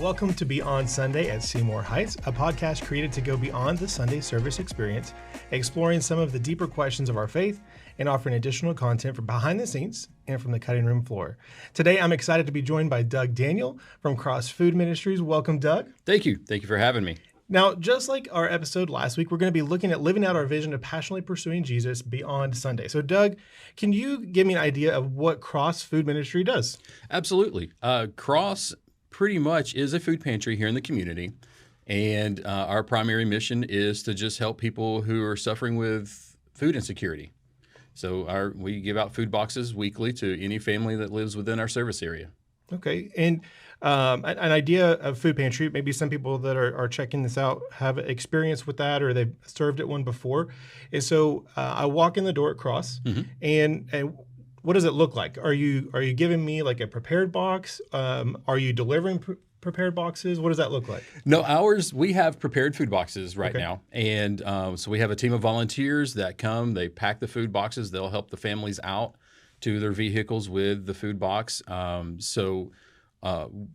Welcome to Beyond Sunday at Seymour Heights, a podcast created to go beyond the Sunday service experience, exploring some of the deeper questions of our faith and offering additional content from behind the scenes and from the cutting room floor. Today, I'm excited to be joined by Doug Daniel from Cross Food Ministries. Welcome, Doug. Thank you. Thank you for having me. Now, just like our episode last week, we're going to be looking at living out our vision of passionately pursuing Jesus beyond Sunday. So, Doug, can you give me an idea of what Cross Food Ministry does? Absolutely. Cross pretty much is a food pantry here in the community, and our primary mission is to just help people who are suffering with food insecurity. So we give out food boxes weekly to any family that lives within our service area. Okay. And an idea of food pantry, maybe some people that are checking this out have experience with that or they've served at one before. And so I walk in the door at Cross, and what does it look like? Are you giving me like a prepared box? Are you delivering prepared boxes? What does that look like? No, we have prepared food boxes right now. And so we have a team of volunteers that come, they pack the food boxes, they'll help the families out to their vehicles with the food box.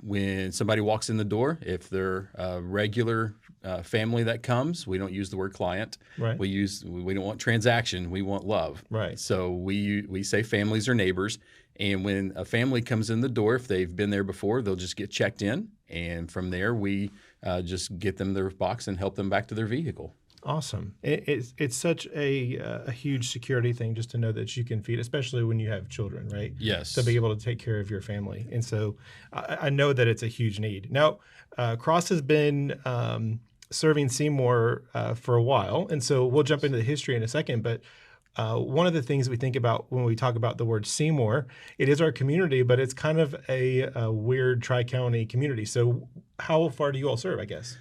When somebody walks in the door, if they're a regular family that comes, we don't use the word client. Right. We don't want transaction. We want love. Right. So we say families or neighbors. And when a family comes in the door, if they've been there before, they'll just get checked in. And from there, we just get them their box and help them back to their vehicle. Awesome. It's such a huge security thing just to know that you can feed, especially when you have children, right? Yes. To be able to take care of your family. And so I know that it's a huge need. Now, Cross has been serving Seymour for a while. And so we'll jump into the history in a second. But one of the things we think about when we talk about the word Seymour, it is our community, but it's kind of a weird tri-county community. So how far do you all serve, I guess?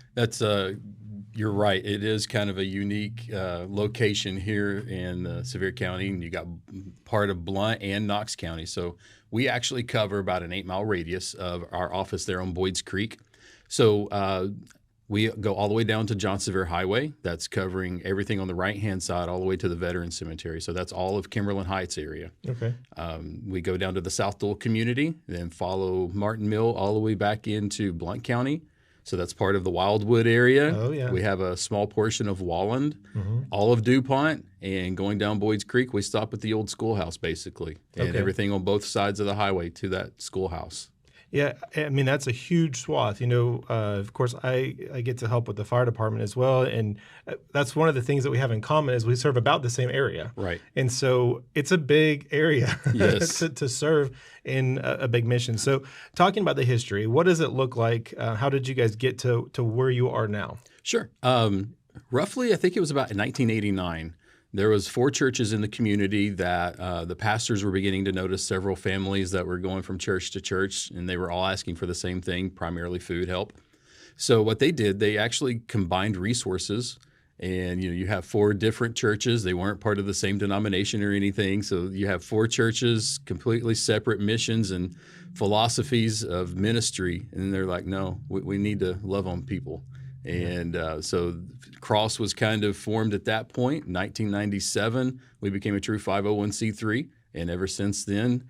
You're right. It is kind of a unique location here in Sevier County, and you got part of Blount and Knox County. So we actually cover about an 8-mile radius of our office there on Boyd's Creek. So we go all the way down to John Sevier Highway. That's covering everything on the right-hand side all the way to the Veterans Cemetery. So that's all of Kimberlin Heights area. Okay. We go down to the South Dole community, then follow Martin Mill all the way back into Blount County. So that's part of the Wildwood area. Oh, yeah. We have a small portion of Walland, all of DuPont, and going down Boyd's Creek, we stop at the old schoolhouse, basically, and everything on both sides of the highway to that schoolhouse. Yeah, I mean, that's a huge swath. Of course, I get to help with the fire department as well. And that's one of the things that we have in common is we serve about the same area. Right. And so it's a big area Yes. to serve in a big mission. So talking about the history, what does it look like? How did you guys get to where you are now? Sure. Roughly, I think it was about 1989. There was 4 churches in the community that the pastors were beginning to notice several families that were going from church to church, and they were all asking for the same thing, primarily food help. So what they did, they actually combined resources, and you have 4 different churches. They weren't part of the same denomination or anything. So you have 4 churches, completely separate missions and philosophies of ministry, and they're like, no, we need to love on people. And so Cross was kind of formed at that point. In 1997, we became a true 501c3. And ever since then,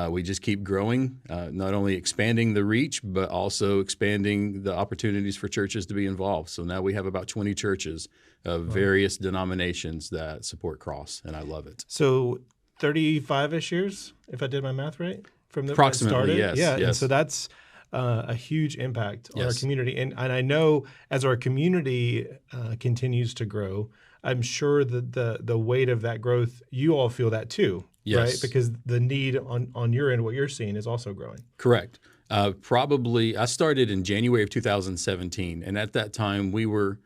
we just keep growing, not only expanding the reach, but also expanding the opportunities for churches to be involved. So now we have about 20 churches of various denominations that support Cross, and I love it. So 35-ish years, if I did my math right? From the Approximately, started? yes. Yeah, yes. and so that's a huge impact on our Yes. community. And I know as our community continues to grow, I'm sure that the weight of that growth, you all feel that too, Yes. right? Because the need on your end, what you're seeing is also growing. Correct. I started in January of 2017, and at that time we were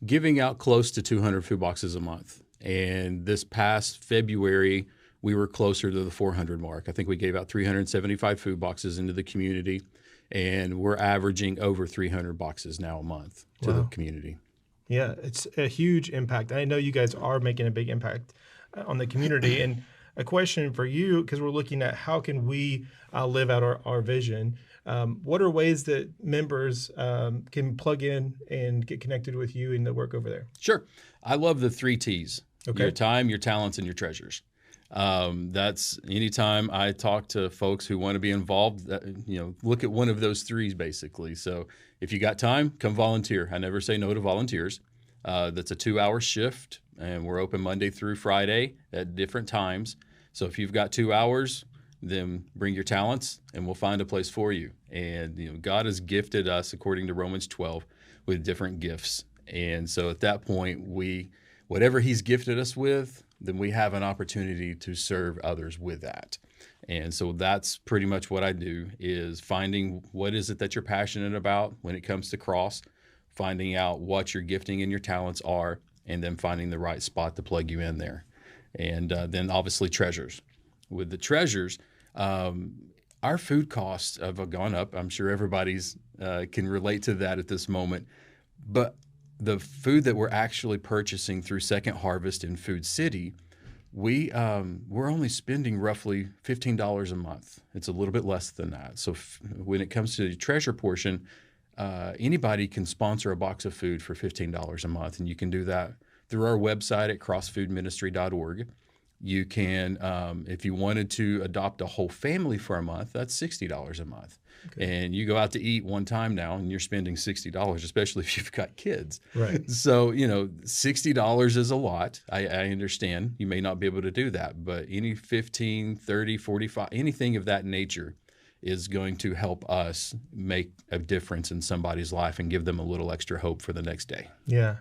giving out close to 200 food boxes a month. And this past February, we were closer to the 400 mark. I think we gave out 375 food boxes into the community, and we're averaging over 300 boxes now a month to the community. Yeah, it's a huge impact. I know you guys are making a big impact on the community. And a question for you, because we're looking at how can we live out our vision. What are ways that members can plug in and get connected with you in the work over there? Sure. I love the 3 T's. Okay. Your time, your talents, and your treasures. That's anytime I talk to folks who want to be involved, look at one of those threes basically. So if you got time, come volunteer. I never say no to volunteers. That's a 2-hour shift, and we're open Monday through Friday at different times. So if you've got 2 hours, then bring your talents and we'll find a place for you. And God has gifted us, according to Romans 12, with different gifts. And so at that point, whatever he's gifted us with, then we have an opportunity to serve others with that. And so that's pretty much what I do, is finding what is it that you're passionate about when it comes to Cross, finding out what your gifting and your talents are, and then finding the right spot to plug you in there. And then obviously treasures. With the treasures, our food costs have gone up. I'm sure everybody's can relate to that at this moment. But the food that we're actually purchasing through Second Harvest in Food City, we're only spending roughly $15 a month. It's a little bit less than that. So when it comes to the treasure portion, anybody can sponsor a box of food for $15 a month, and you can do that through our website at crossfoodministry.org. You can, if you wanted to adopt a whole family for a month, that's $60 a month. Okay. And you go out to eat one time now and you're spending $60, especially if you've got kids. Right. So, $60 is a lot. I understand you may not be able to do that, but any 15, 30, 45, anything of that nature is going to help us make a difference in somebody's life and give them a little extra hope for the next day. Yeah.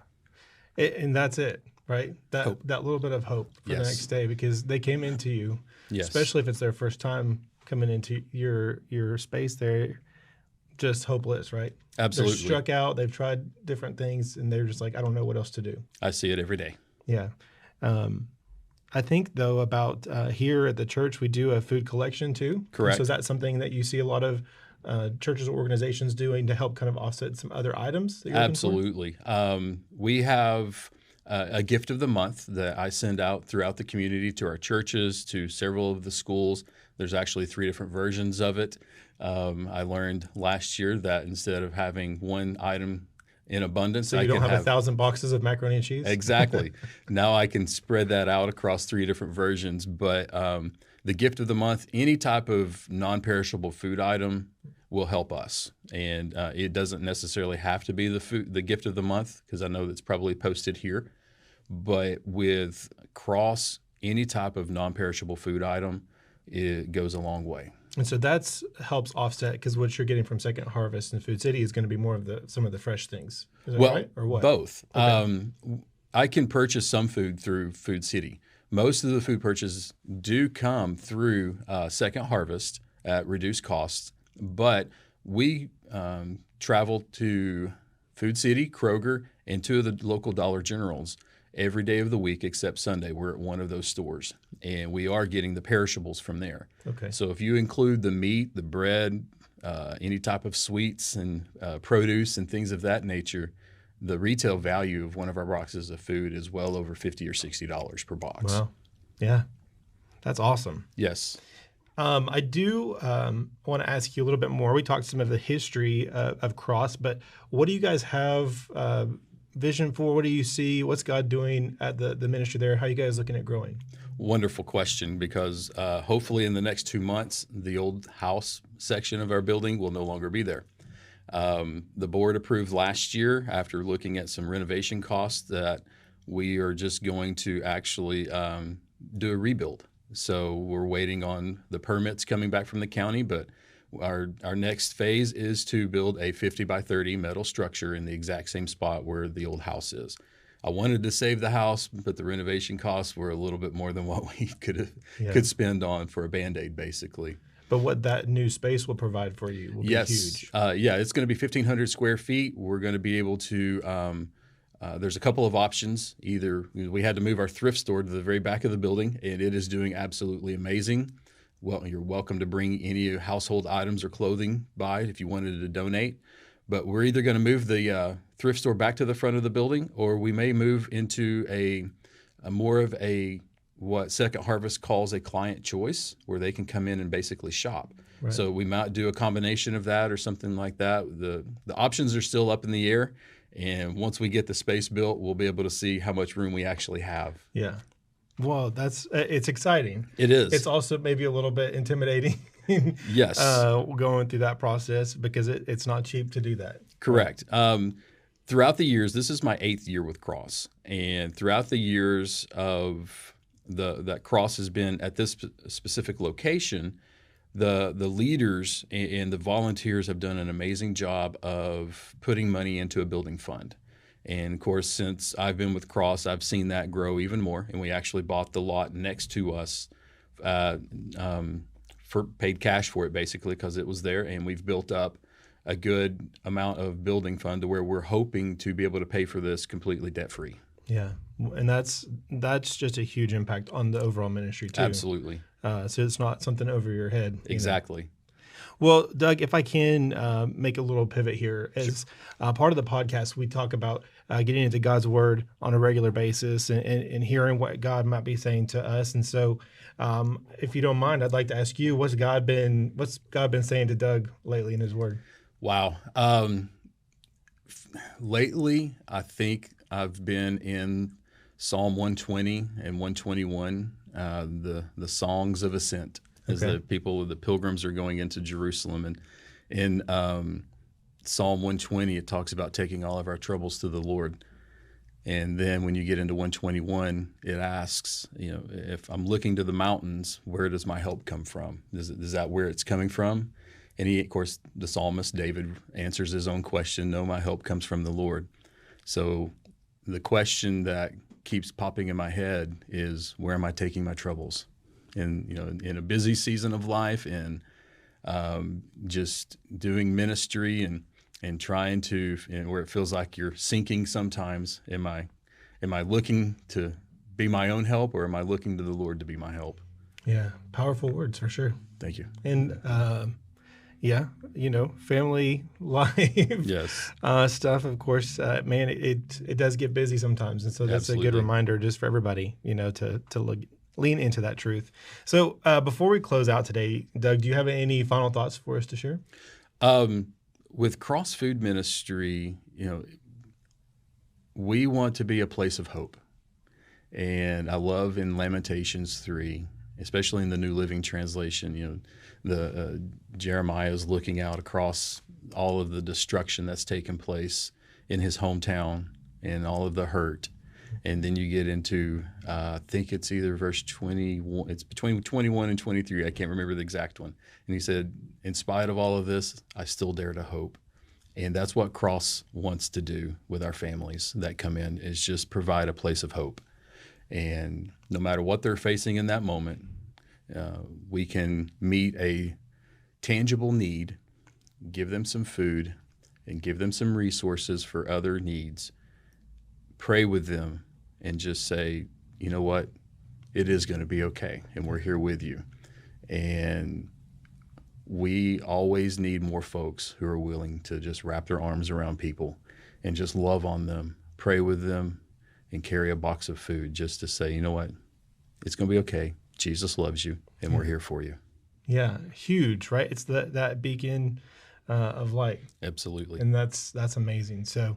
And that's it, right? That little bit of hope for the next day, because they came into you, especially if it's their first time coming into your space there, just hopeless, right? Absolutely. They're struck out. They've tried different things, and they're just like, I don't know what else to do. I see it every day. Yeah. I think, though, about here at the church, we do a food collection, too. Correct. So is that something that you see a lot of churches or organizations doing to help kind of offset some other items that you're Absolutely. We have a gift of the month that I send out throughout the community to our churches, to several of the schools. There's actually 3 different versions of it. I learned last year that instead of having one item in abundance, so you don't have 1,000 boxes of macaroni and cheese? Exactly. Now I can spread that out across 3 different versions. But the gift of the month, any type of non-perishable food item will help us. And it doesn't necessarily have to be the gift of the month, because I know that's probably posted here. But with Cross, any type of non-perishable food item, it goes a long way. And so that helps offset, because what you're getting from Second Harvest and Food City is going to be more of some of the fresh things. Is that right? Or what? Both. Okay. I can purchase some food through Food City. Most of the food purchases do come through Second Harvest at reduced costs, but we travel to Food City, Kroger, and 2 of the local Dollar Generals every day of the week except Sunday. We're at one of those stores, and we are getting the perishables from there. Okay. So if you include the meat, the bread, any type of sweets and produce and things of that nature, the retail value of one of our boxes of food is well over $50 or $60 per box. Wow. Yeah. That's awesome. Yes. I do want to ask you a little bit more. We talked some of the history of Cross, but what do you guys have vision for? What do you see? What's God doing at the ministry there? How are you guys looking at growing? Wonderful question, because hopefully in the next 2 months, the old house section of our building will no longer be there. The board approved last year, after looking at some renovation costs, that we are just going to actually do a rebuild. So we're waiting on the permits coming back from the county, but our next phase is to build a 50 by 30 metal structure in the exact same spot where the old house is. I wanted to save the house, but the renovation costs were a little bit more than what we could spend on for a Band-Aid, basically. But what that new space will provide for you will be huge. It's going to be 1,500 square feet. We're going to be able to there's a couple of options. Either we had to move our thrift store to the very back of the building, and it is doing absolutely amazing. Well, you're welcome to bring any household items or clothing by if you wanted to donate. But we're either going to move the thrift store back to the front of the building, or we may move into a more of a what Second Harvest calls a client choice, where they can come in and basically shop. Right. So we might do a combination of that or something like that. The options are still up in the air. And once we get the space built, we'll be able to see how much room we actually have. Yeah. Well, it's exciting. It is. It's also maybe a little bit intimidating. Yes. Going through that process because it's not cheap to do that. Correct. Throughout the years, this is my 8th year with Cross, and throughout the years of that Cross has been at this specific location, the leaders and the volunteers have done an amazing job of putting money into a building fund. And of course, since I've been with Cross, I've seen that grow even more. And we actually bought the lot next to us, paid cash for it basically because it was there, and we've built up a good amount of building fund to where we're hoping to be able to pay for this completely debt free. Yeah, and that's just a huge impact on the overall ministry too. Absolutely. So it's not something over your head. Exactly. Well, Doug, if I can make a little pivot here, as part of the podcast, we talk about getting into God's Word on a regular basis and hearing what God might be saying to us. And so, if you don't mind, I'd like to ask you, what's God been saying to Doug lately in His Word? Wow. Lately, I think I've been in Psalm 120 and 121, the songs of ascent. As the pilgrims are going into Jerusalem. And in Psalm 120, it talks about taking all of our troubles to the Lord. And then when you get into 121, it asks, if I'm looking to the mountains, where does my help come from? Is that where it's coming from? And of course, the psalmist David answers his own question, no, my help comes from the Lord. So the question that keeps popping in my head is, where am I taking my troubles? And in a busy season of life, and just doing ministry and trying to, where it feels like you're sinking sometimes. Am I looking to be my own help, or am I looking to the Lord to be my help? Yeah, powerful words for sure. Thank you. And family life, yes, stuff. Of course, man, it does get busy sometimes, and so that's Absolutely. a good reminder just for everybody, to lean into that truth. So before we close out today, Doug, do you have any final thoughts for us to share? With Cross Food Ministry, we want to be a place of hope. And I love in Lamentations 3, especially in the New Living Translation, Jeremiah is looking out across all of the destruction that's taken place in his hometown and all of the hurt. And then you get into, I think it's either verse 21, it's between 21 and 23. I can't remember the exact one. And he said, in spite of all of this, I still dare to hope. And that's what Cross wants to do with our families that come in, is just provide a place of hope. And no matter what they're facing in that moment, we can meet a tangible need, give them some food, and give them some resources for other needs. Pray with them and just say, you know what, it is going to be okay, and we're here with you. And we always need more folks who are willing to just wrap their arms around people and just love on them, pray with them, and carry a box of food just to say, you know what, it's going to be okay. Jesus loves you, and we're here for you. Yeah, huge, right? It's that beacon of light. Absolutely. And that's amazing. So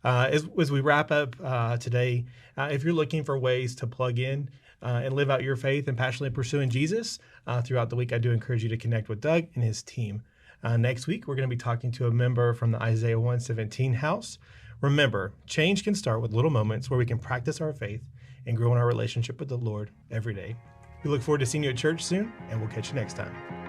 as we wrap up today, if you're looking for ways to plug in and live out your faith and passionately pursuing Jesus throughout the week, I do encourage you to connect with Doug and his team. Next week, we're going to be talking to a member from the Isaiah 117 house. Remember, change can start with little moments where we can practice our faith and grow in our relationship with the Lord every day. We look forward to seeing you at church soon, and we'll catch you next time.